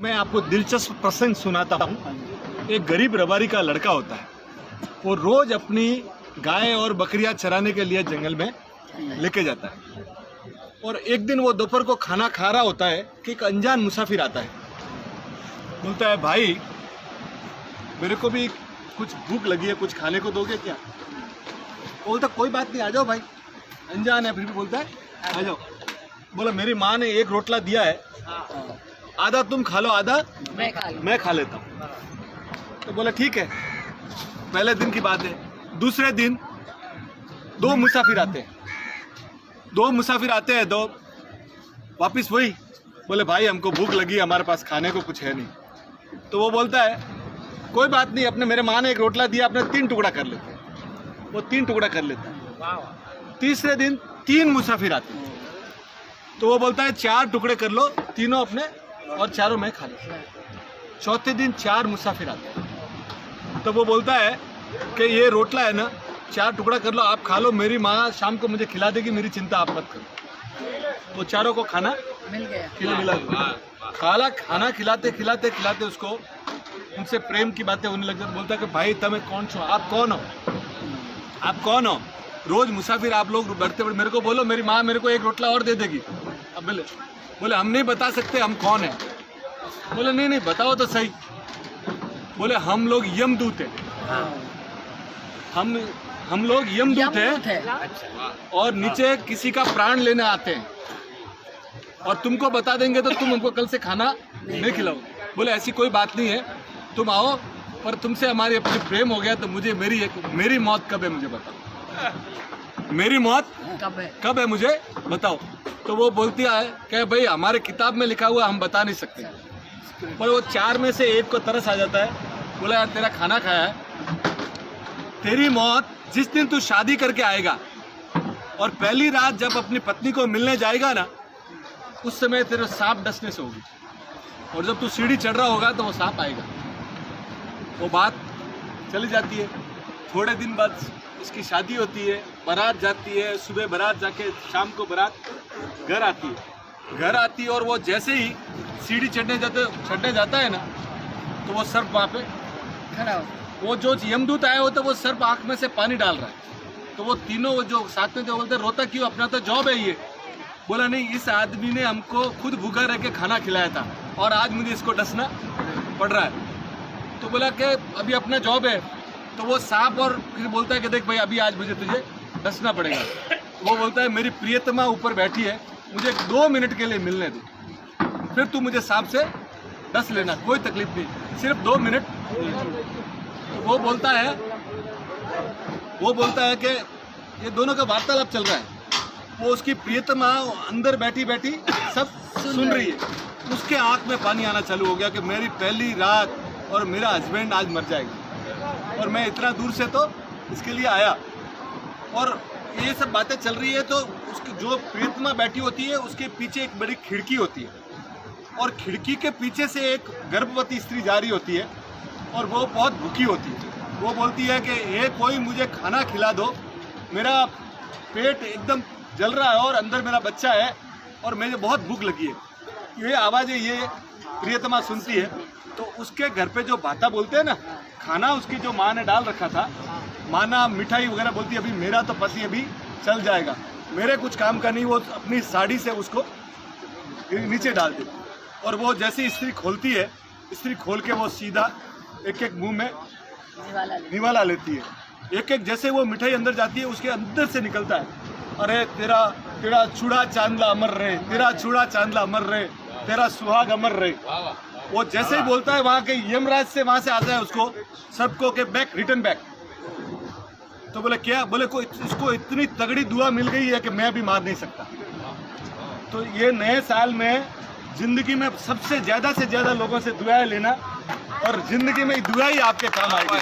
मैं आपको दिलचस्प प्रसंग सुनाता हूँ। एक गरीब रबारी का लड़का होता है, वो रोज अपनी गाय और बकरियां चराने के लिए जंगल में लेके जाता है। और एक दिन वो दोपहर को खाना खा रहा होता है कि एक अनजान मुसाफिर आता है। बोलता है, भाई मेरे को भी कुछ भूख लगी है, कुछ खाने को दोगे क्या? बोलता कोई बात नहीं, आ जाओ भाई। अनजान है फिर भी बोलता है आ जाओ। बोला मेरी माँ ने एक रोटला दिया है, आधा तुम खा लो, आधा मैं खा लेता हूँ। तो बोला ठीक है। पहले दिन की बात है। दूसरे दिन दो मुसाफिर आते हैं, दो वापिस वही। बोले भाई हमको भूख लगी, हमारे पास खाने को कुछ है नहीं। तो वो बोलता है कोई बात नहीं, अपने मेरे माँ ने एक रोटला दिया, अपने 3 टुकड़ा कर लेते हैं। वो 3 टुकड़ा कर लेता है। तीसरे दिन 3 मुसाफिर आते हैं, तो वो बोलता है 4 टुकड़े कर लो, तीनों अपने और 4 मैं खा लेता हूँ। चौथे दिन 4 मुसाफिर आते हैं, तो वो बोलता है कि ये रोटला है ना, 4 टुकड़ा कर लो, आप खा लो, मेरी माँ शाम को मुझे खिला देगी, मेरी चिंता आप मत करो। वो चारों को खाना मिल गया। खाना खिलाते खिलाते खिलाते उसको उनसे प्रेम की बातें होने लग जाती। बोलता है कि भाई तमें कौन छो, आप कौन हो? रोज मुसाफिर आप लोग बढ़ते मेरे को बोलो, मेरी माँ मेरे को एक रोटला और दे देगी। अब बोले हम नहीं बता सकते हम कौन है। बोले नहीं बताओ तो सही। बोले हम लोग यमदूत हैं। हम लोग यमदूत हैं और नीचे किसी का प्राण लेने आते हैं, और तुमको बता देंगे तो तुम हमको कल से खाना नहीं खिलाओ। बोले ऐसी कोई बात नहीं है, तुम आओ, पर तुमसे हमारी अपनी प्रेम हो गया तो मुझे मेरी मौत कब है मुझे बताओ, मेरी मौत कब है मुझे बताओ। तो वो बोलती है कि भाई हमारे किताब में लिखा हुआ हम बता नहीं सकते। पर वो 4 में से एक को तरस आ जाता है। बोला यार तेरा खाना खाया है, तेरी मौत जिस दिन तू शादी करके आएगा और पहली रात जब अपनी पत्नी को मिलने जाएगा ना, उस समय तेरे सांप डसने से होगी, और जब तू सीढ़ी चढ़ रहा होगा तो वो सांप आएगा। वो बात चली जाती है। थोड़े दिन बाद इसकी शादी होती है, बारात जाती है, सुबह बारात जाके शाम को बारात घर आती है और वो जैसे ही सीढ़ी चढ़ने जाता है ना, तो वो सर्प वहाँ पे खड़ा हो। वो जो यमदूत आया हो तो वो सर्प आँख में से पानी डाल रहा है। तो वो तीनों वो जो साथ में थे बोलते रोता क्यों, अपना तो जॉब है ये। बोला नहीं, इस आदमी ने हमको खुद भूखा रह के खाना खिलाया था और आज मुझे इसको डसना पड़ रहा है। तो बोला कि अभी अपना जॉब है। तो वो सांप और फिर बोलता है कि देख भाई अभी आज मुझे तुझे डसना पड़ेगा। वो बोलता है मेरी प्रियतमा ऊपर बैठी है, मुझे 2 मिनट के लिए मिलने दे, फिर तू मुझे सांप से डस लेना, कोई तकलीफ नहीं, सिर्फ 2 मिनट। वो बोलता है कि ये दोनों का वार्तालाप चल रहा है। वो उसकी प्रियतमा अंदर बैठी सब सुन रही है। उसके आंख में पानी आना चालू हो गया कि मेरी पहली रात और मेरा हस्बैंड आज मर जाएगा, और मैं इतना दूर से तो इसके लिए आया। और ये सब बातें चल रही है तो उसकी जो प्रियतमा बैठी होती है उसके पीछे एक बड़ी खिड़की होती है, और खिड़की के पीछे से एक गर्भवती स्त्री जा रही होती है, और वो बहुत भूखी होती है। वो बोलती है कि ये कोई मुझे खाना खिला दो, मेरा पेट एकदम जल रहा है और अंदर मेरा बच्चा है और मुझे बहुत भूख लगी है। ये आवाज़ें ये प्रियतमा सुनती है। तो उसके घर पे जो भाता बोलते हैं ना, खाना उसकी जो माँ ने डाल रखा था, माना मिठाई वगैरह बोलती है, अभी मेरा तो पति अभी चल जाएगा, मेरे कुछ काम का नहीं। वो अपनी साड़ी से उसको नीचे डाल देती, और वो जैसे स्त्री खोलती है, स्त्री खोल के वो सीधा एक मुंह में निवाला लेती है। एक जैसे वो मिठाई अंदर जाती है, उसके अंदर से निकलता है, अरे तेरा चूड़ा चांदला अमर रहे, तेरा चूड़ा चांदला अमर रहे, तेरा सुहाग अमर रहे। वो जैसे ही बोलता है वहाँ के यमराज से वहाँ से आता है उसको सबको के बैक, रिटर्न बैक। तो बोले क्या? बोले कोई इसको इतनी तगड़ी दुआ मिल गई है कि मैं भी मार नहीं सकता। तो ये नए साल में जिंदगी में सबसे ज़्यादा लोगों से दुआएं लेना, और जिंदगी में दुआ ही आपके काम आएगी।